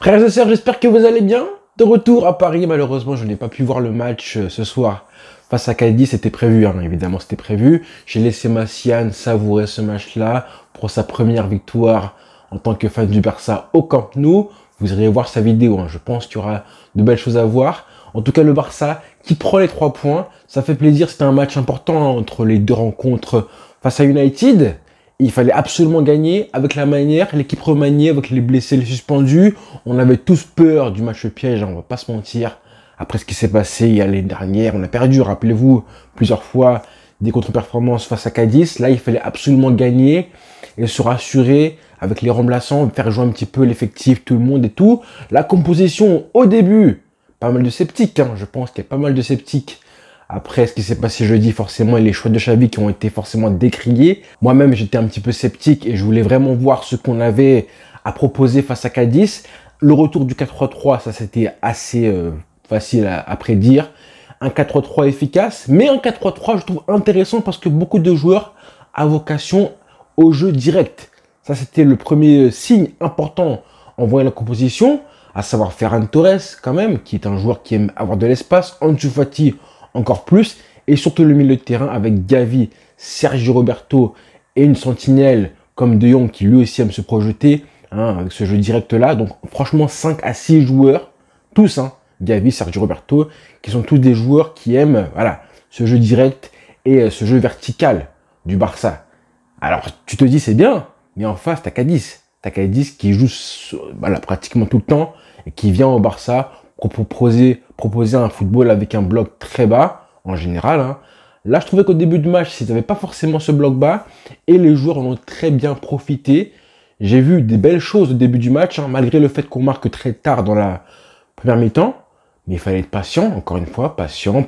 Frères et sœurs, j'espère que vous allez bien. De retour à Paris, malheureusement, je n'ai pas pu voir le match ce soir face à Cadiz. C'était prévu, hein, évidemment, c'était prévu. J'ai laissé Massiane savourer ce match-là pour sa première victoire en tant que fan du Barça au Camp Nou. Vous irez voir sa vidéo, hein. Je pense qu'il y aura de belles choses à voir. En tout cas, le Barça qui prend les 3 points, ça fait plaisir. C'était un match important entre les deux rencontres face à United. Il fallait absolument gagner avec la manière, l'équipe remaniée, avec les blessés, les suspendus. On avait tous peur du match piège, hein, on va pas se mentir. Après ce qui s'est passé il y a l'année dernière, on a perdu, rappelez-vous, plusieurs fois des contre-performances face à Cadiz. Là, il fallait absolument gagner et se rassurer avec les remplaçants, faire jouer un petit peu l'effectif, tout le monde et tout. La composition, au début, pas mal de sceptiques, hein, je pense qu'il y a pas mal de sceptiques. Après, ce qui s'est passé jeudi, forcément, et les choix de Xavi qui ont été forcément décriés. Moi-même, j'étais un petit peu sceptique et je voulais vraiment voir ce qu'on avait à proposer face à Cadiz. Le retour du 4-3-3, ça c'était assez facile à prédire. Un 4-3-3 efficace, mais un 4-3-3, je trouve intéressant parce que beaucoup de joueurs ont vocation au jeu direct. Ça, c'était le premier signe important en voyant la composition, à savoir Ferran Torres, quand même, qui est un joueur qui aime avoir de l'espace. Ansu Fati, encore plus, et surtout le milieu de terrain avec Gavi, Sergio Roberto et une sentinelle comme De Jong qui lui aussi aime se projeter, hein, avec ce jeu direct là. Donc franchement 5 à 6 joueurs, tous, hein, Gavi, Sergio Roberto, qui sont tous des joueurs qui aiment voilà, ce jeu direct et ce jeu vertical du Barça. Alors tu te dis c'est bien, mais en face t'as Cadiz. T'as Cadiz qui joue voilà, pratiquement tout le temps et qui vient au Barça pour proposer un football avec un bloc très bas, en général. Hein. Là, je trouvais qu'au début du match, ils n'avaient pas forcément ce bloc bas, et les joueurs en ont très bien profité. J'ai vu des belles choses au début du match, hein, malgré le fait qu'on marque très tard dans la première mi-temps. Mais il fallait être patient, encore une fois, patient.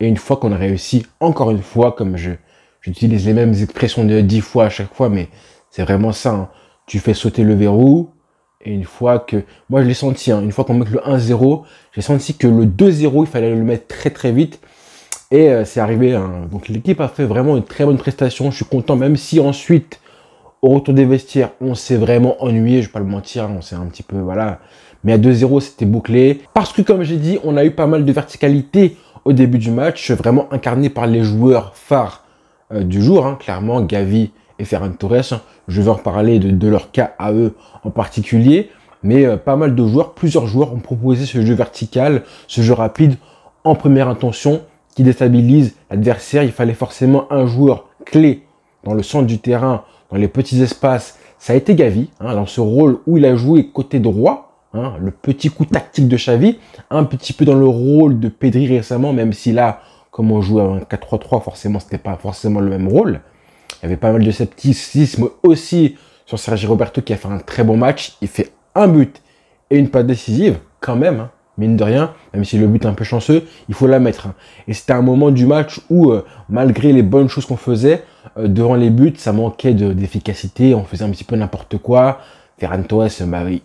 Et une fois qu'on a réussi, encore une fois, comme j'utilise les mêmes expressions de 10 fois à chaque fois, mais c'est vraiment ça. Hein. Tu fais sauter le verrou, et une fois que... Moi, je l'ai senti, hein, une fois qu'on met le 1-0, j'ai senti que le 2-0, il fallait le mettre très très vite. Et c'est arrivé. Hein. Donc l'équipe a fait vraiment une très bonne prestation. Je suis content, même si ensuite, au retour des vestiaires, on s'est vraiment ennuyé. Je vais pas le mentir, on s'est un petit peu... Voilà. Mais à 2-0, c'était bouclé. Parce que, comme j'ai dit, on a eu pas mal de verticalité au début du match. Vraiment incarné par les joueurs phares du jour. Hein, clairement, Gavi et Ferran Torres. Hein. Je vais en parler de leur cas à eux en particulier. Mais pas mal de joueurs, plusieurs joueurs ont proposé ce jeu vertical, ce jeu rapide en première intention qui déstabilise l'adversaire. Il fallait forcément un joueur clé dans le centre du terrain, dans les petits espaces. Ça a été Gavi, hein, dans ce rôle où il a joué côté droit, hein, le petit coup tactique de Xavi, un petit peu dans le rôle de Pedri récemment, même si là, comme on joue à un 4-3-3, forcément, c'était pas forcément le même rôle. Il y avait pas mal de scepticisme aussi sur Sergio Roberto qui a fait un très bon match. Il fait un but et une passe décisive, quand même, hein, mine de rien, même si le but est un peu chanceux, il faut la mettre. Hein. Et c'était un moment du match où, malgré les bonnes choses qu'on faisait, devant les buts, ça manquait d'efficacité, on faisait un petit peu n'importe quoi. Ferran Torres,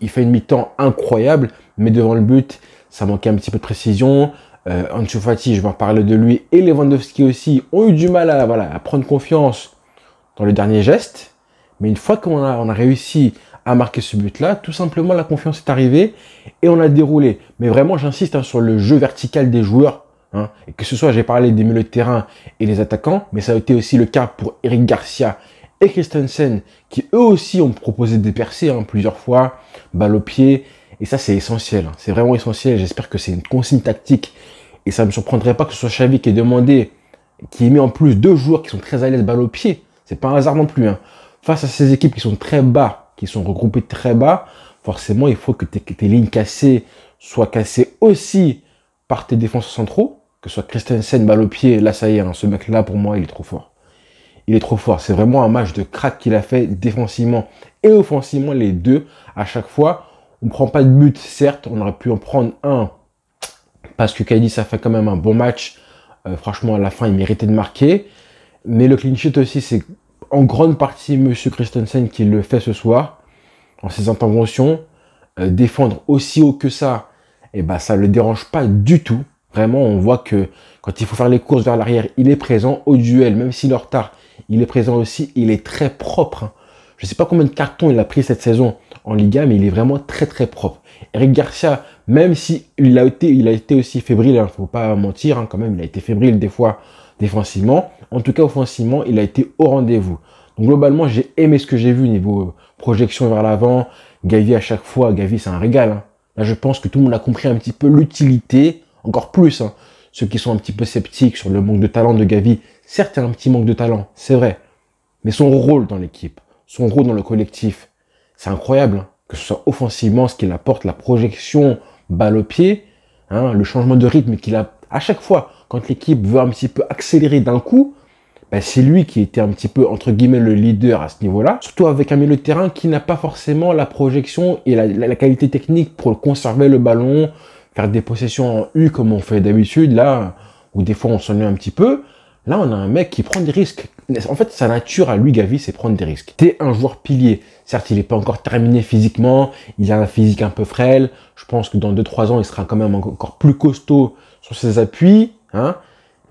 il fait une mi-temps incroyable, mais devant le but, ça manquait un petit peu de précision. Ansu Fati, je vais en parler de lui, et Lewandowski aussi, ont eu du mal à prendre confiance dans le dernier geste. Mais une fois qu'on a réussi à marquer ce but-là, tout simplement, la confiance est arrivée et on a déroulé. Mais vraiment, j'insiste hein, sur le jeu vertical des joueurs. Hein, et que ce soit, j'ai parlé des milieux de terrain et les attaquants, mais ça a été aussi le cas pour Eric Garcia et Christensen, qui eux aussi ont proposé des percées hein, plusieurs fois, balle au pied. Et ça, c'est essentiel. Hein, c'est vraiment essentiel. J'espère que c'est une consigne tactique. Et ça ne me surprendrait pas que ce soit Xavi qui ait demandé, qui ait mis en plus 2 joueurs qui sont très à l'aise balle au pied. C'est pas un hasard non plus. Hein. Face à ces équipes qui sont très bas, qui sont regroupées très bas, forcément, il faut que tes lignes cassées soient cassées aussi par tes défenseurs centraux, que ce soit Christensen, balle au pied. Là, ça y est, hein, ce mec-là, pour moi, il est trop fort. Il est trop fort. C'est vraiment un match de crack qu'il a fait défensivement et offensivement, les deux. À chaque fois, on ne prend pas de but, certes, on aurait pu en prendre un, parce que Cadiz a fait quand même un bon match. Franchement, à la fin, il méritait de marquer. Mais le clean sheet aussi, c'est en grande partie Monsieur Christensen qui le fait ce soir, dans ses interventions. Défendre aussi haut que ça, et ben ça ne le dérange pas du tout. Vraiment, on voit que quand il faut faire les courses vers l'arrière, il est présent. Au duel, même s'il est en retard, il est présent aussi. Il est très propre. Hein. Je sais pas combien de cartons il a pris cette saison en Liga, mais il est vraiment très très propre. Eric Garcia, même si il a été aussi fébrile, hein, faut pas mentir, hein, quand même, il a été fébrile des fois défensivement. En tout cas, offensivement, il a été au rendez-vous. Donc globalement, j'ai aimé ce que j'ai vu niveau projection vers l'avant. Gavi à chaque fois, Gavi c'est un régal. Hein. Là, je pense que tout le monde a compris un petit peu l'utilité, encore plus. Hein. Ceux qui sont un petit peu sceptiques sur le manque de talent de Gavi, certes, il y a un petit manque de talent, c'est vrai. Mais son rôle dans l'équipe, son rôle dans le collectif, c'est incroyable. Hein. Que ce soit offensivement, ce qu'il apporte, la projection, balle au pied, hein, le changement de rythme qu'il a à chaque fois. Quand l'équipe veut un petit peu accélérer d'un coup, ben c'est lui qui était un petit peu, entre guillemets, le leader à ce niveau-là. Surtout avec un milieu de terrain qui n'a pas forcément la projection et la qualité technique pour conserver le ballon, faire des possessions en U comme on fait d'habitude, là, où des fois on s'ennuie un petit peu. Là, on a un mec qui prend des risques. En fait, sa nature à lui, Gavi, c'est prendre des risques. T'es un joueur pilier. Certes, il n'est pas encore terminé physiquement. Il a un physique un peu frêle. Je pense que dans 2-3 ans, il sera quand même encore plus costaud sur ses appuis. Hein.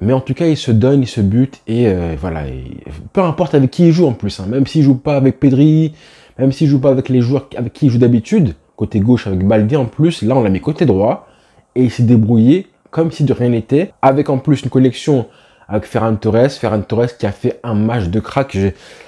Mais en tout cas, il se donne, il se bute. Et voilà. Et peu importe avec qui il joue en plus. Hein. Même s'il joue pas avec Pedri, même s'il joue pas avec les joueurs avec qui il joue d'habitude. Côté gauche avec Balde en plus. Là, on l'a mis côté droit. Et il s'est débrouillé comme si de rien n'était. Avec en plus une collection avec Ferran Torres qui a fait un match de crack.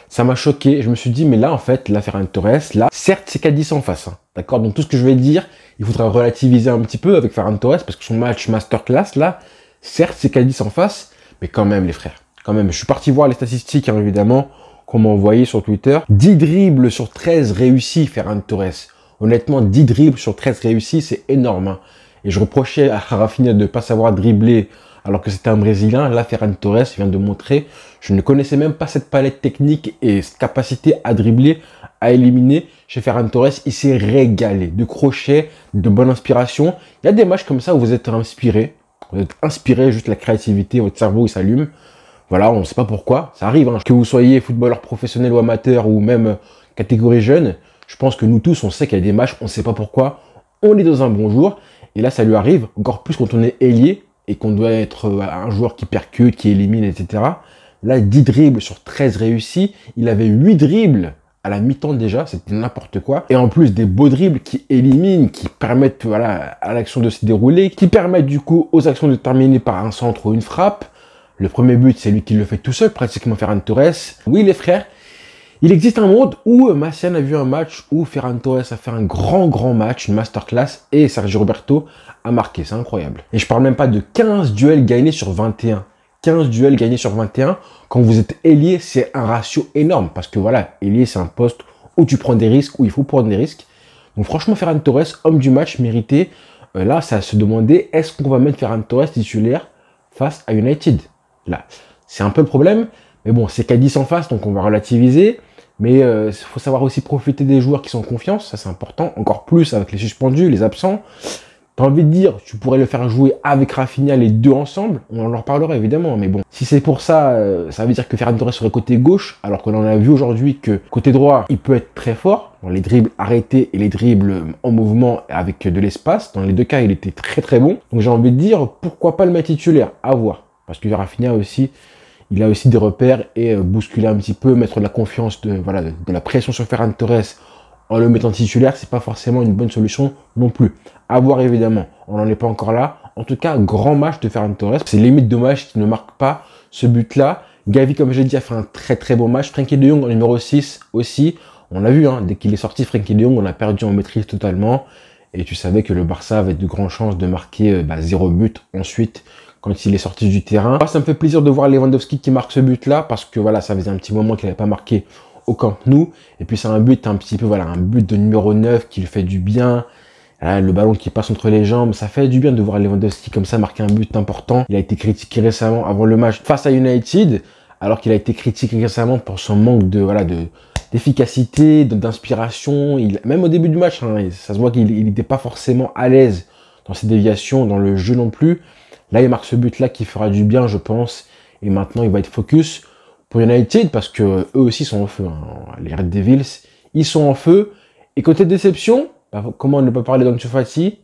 Ça m'a choqué. Je me suis dit, mais là, en fait, là, Ferran Torres, là, certes, c'est Cadiz en face. Hein, d'accord. Donc, tout ce que je vais dire, il faudra relativiser un petit peu avec Ferran Torres parce que son match masterclass, là, certes, c'est Cadiz en face, mais quand même, les frères. Quand même. Je suis parti voir les statistiques, hein, évidemment, qu'on m'a envoyé sur Twitter. 10 dribbles sur 13 réussis, Ferran Torres. Honnêtement, 10 dribbles sur 13 réussis, c'est énorme. Hein. Et je reprochais à Rafinha de ne pas savoir dribbler alors que c'était un Brésilien. Là, Ferran Torres vient de montrer, je ne connaissais même pas cette palette technique et cette capacité à dribbler, à éliminer. Chez Ferran Torres, il s'est régalé de crochets, de bonne inspiration. Il y a des matchs comme ça où vous êtes inspiré. Vous êtes inspiré, juste la créativité, votre cerveau il s'allume. Voilà, on ne sait pas pourquoi, ça arrive. Hein. Que vous soyez footballeur professionnel ou amateur ou même catégorie jeune, je pense que nous tous, on sait qu'il y a des matchs, on ne sait pas pourquoi. On est dans un bon jour et là, ça lui arrive, encore plus quand on est ailier et qu'on doit être un joueur qui percute, qui élimine, etc. Là, 10 dribbles sur 13 réussis. Il avait 8 dribbles à la mi-temps déjà, c'était n'importe quoi. Et en plus, des beaux dribbles qui éliminent, qui permettent voilà, à l'action de se dérouler, qui permettent du coup aux actions de terminer par un centre ou une frappe. Le premier but, c'est lui qui le fait tout seul, pratiquement Ferran Torres. Oui, les frères, il existe un monde où Massian a vu un match où Ferran Torres a fait un grand match, une masterclass, et Sergio Roberto a marqué. C'est incroyable. Et je parle même pas de 15 duels gagnés sur 21. 15 duels gagnés sur 21. Quand vous êtes ailier, c'est un ratio énorme. Parce que voilà, ailier, c'est un poste où tu prends des risques, où il faut prendre des risques. Donc franchement, Ferran Torres, homme du match, mérité. Là, ça se demandait, est-ce qu'on va mettre Ferran Torres titulaire face à United? Là, c'est un peu le problème. Mais bon, c'est Cadiz en face, donc on va relativiser. Mais il faut savoir aussi profiter des joueurs qui sont en confiance. Ça, c'est important. Encore plus avec les suspendus, les absents. T'as envie de dire, tu pourrais le faire jouer avec Rafinha, les deux ensemble. On en reparlera évidemment, mais bon. Si c'est pour ça, ça veut dire que Ferran Torres serait côté gauche, alors qu'on en a vu aujourd'hui que côté droit, il peut être très fort. Dans les dribbles arrêtés et les dribbles en mouvement avec de l'espace. Dans les deux cas, il était très bon. Donc j'ai envie de dire, pourquoi pas le mettre titulaire? À voir. Parce que Rafinha aussi, il a aussi des repères et bousculer un petit peu, mettre de la confiance, de la pression sur Ferran Torres en le mettant titulaire, c'est pas forcément une bonne solution non plus. À voir évidemment, on n'en est pas encore là. En tout cas, grand match de Ferran Torres. C'est limite dommage qu'il ne marque pas ce but-là. Gavi, comme je l'ai dit, a fait un très bon match. Frenkie de Jong en numéro 6 aussi. On l'a vu, hein, dès qu'il est sorti, Frenkie de Jong, on a perdu en maîtrise totalement. Et tu savais que le Barça avait de grandes chances de marquer 0 but ensuite quand il est sorti du terrain. Ça me fait plaisir de voir Lewandowski qui marque ce but-là parce que voilà, ça faisait un petit moment qu'il n'avait pas marqué au Camp Nou. Et puis c'est un but un petit peu, voilà, un but de numéro 9 qui lui fait du bien. Là, le ballon qui passe entre les jambes, ça fait du bien de voir Lewandowski comme ça marquer un but important. Il a été critiqué récemment avant le match face à United, alors qu'il a été critiqué récemment pour son manque d'efficacité, d'inspiration. Même au début du match, hein, ça se voit qu'il n'était pas forcément à l'aise dans ses déviations, dans le jeu non plus. Là, il marque ce but-là qui fera du bien, je pense. Et maintenant, il va être focus pour United parce que eux aussi sont en feu. Hein. Les Red Devils, ils sont en feu. Et côté déception, comment ne pas parler d'Ansu Fati?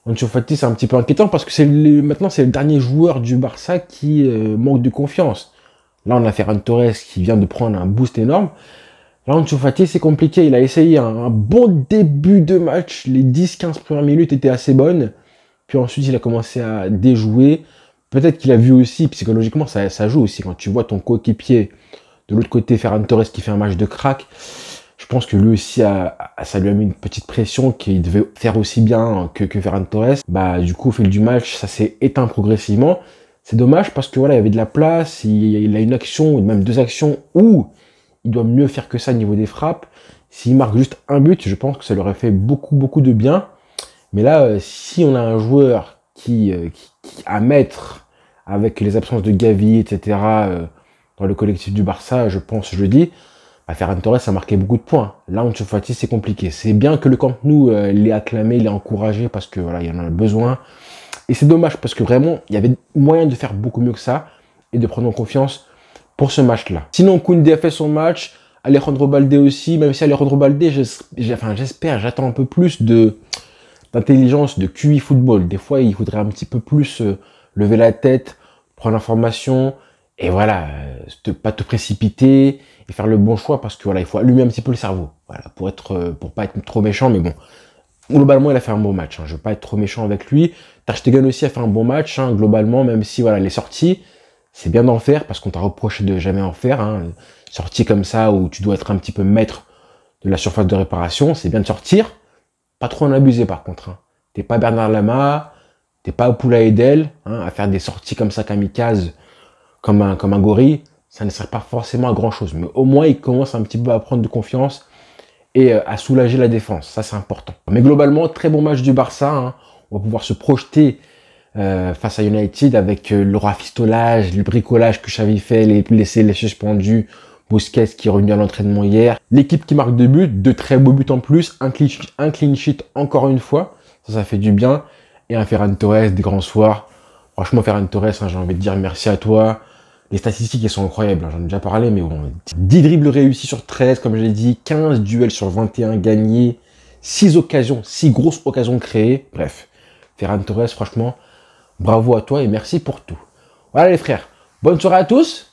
Ansu Fati, c'est un petit peu inquiétant parce que maintenant, c'est le dernier joueur du Barça qui manque de confiance. Là, on a Ferran Torres qui vient de prendre un boost énorme. Là, Ansu Fati, c'est compliqué. Il a essayé un bon début de match. Les 10-15 premières minutes étaient assez bonnes. Puis ensuite, il a commencé à déjouer. Peut-être qu'il a vu aussi, psychologiquement, ça joue aussi. Quand tu vois ton coéquipier de l'autre côté, Ferran Torres, qui fait un match de crack, je pense que lui aussi, ça lui a mis une petite pression qu'il devait faire aussi bien que Ferran Torres. Bah, du coup, au fil du match, ça s'est éteint progressivement. C'est dommage parce que voilà, il y avait de la place. Il a une action, même deux actions où il doit mieux faire que ça au niveau des frappes. S'il marque juste un but, je pense que ça lui aurait fait beaucoup de bien. Mais là, si on a un joueur qui à mettre avec les absences de Gavi, etc., dans le collectif du Barça, je pense, je le dis, bah, Ferran Torres a marqué beaucoup de points. Là, Ansu Fati, c'est compliqué. C'est bien que le Camp Nou l'ait acclamé, l'ait encouragé, parce que voilà, il y en a besoin. Et c'est dommage, parce que vraiment, il y avait moyen de faire beaucoup mieux que ça, et de prendre en confiance pour ce match-là. Sinon, Koundé a fait son match, Alejandro Balde aussi, même si Alejandro Balde, j'espère, j'attends un peu plus d'intelligence, de QI football. Des fois, il faudrait un petit peu plus lever la tête, prendre l'information, et voilà, pas te précipiter et faire le bon choix, parce que voilà, il faut allumer un petit peu le cerveau, voilà, pour pas être trop méchant, mais bon. Globalement, il a fait un bon match. Hein. Je veux pas être trop méchant avec lui. Ter Stegen aussi a fait un bon match, hein, globalement, même si voilà, les sorties, c'est bien d'en faire, parce qu'on t'a reproché de jamais en faire. Hein. Sorties comme ça, où tu dois être un petit peu maître de la surface de réparation, c'est bien de sortir. Pas trop en abuser par contre. Hein. T'es pas Bernard Lama, t'es pas Poula Edel, hein, à faire des sorties comme ça kamikaze, comme un gorille, ça ne sert pas forcément à grand chose. Mais au moins, il commence un petit peu à prendre de confiance et à soulager la défense. Ça, c'est important. Mais globalement, très bon match du Barça. Hein. On va pouvoir se projeter face à United avec le rafistolage, le bricolage que Xavi fait, les suspendus, Busquets qui est revenu à l'entraînement hier. L'équipe qui marque 2 buts, de très beaux buts en plus, un clean sheet encore une fois. Ça fait du bien. Et un Ferran Torres, des grands soirs. Franchement, Ferran Torres, hein, j'ai envie de dire merci à toi. Les statistiques, elles sont incroyables, hein, j'en ai déjà parlé, mais bon. 10 dribbles réussis sur 13, comme je l'ai dit, 15 duels sur 21 gagnés, 6 occasions, 6 grosses occasions créées. Bref, Ferran Torres, franchement, bravo à toi et merci pour tout. Voilà les frères, bonne soirée à tous.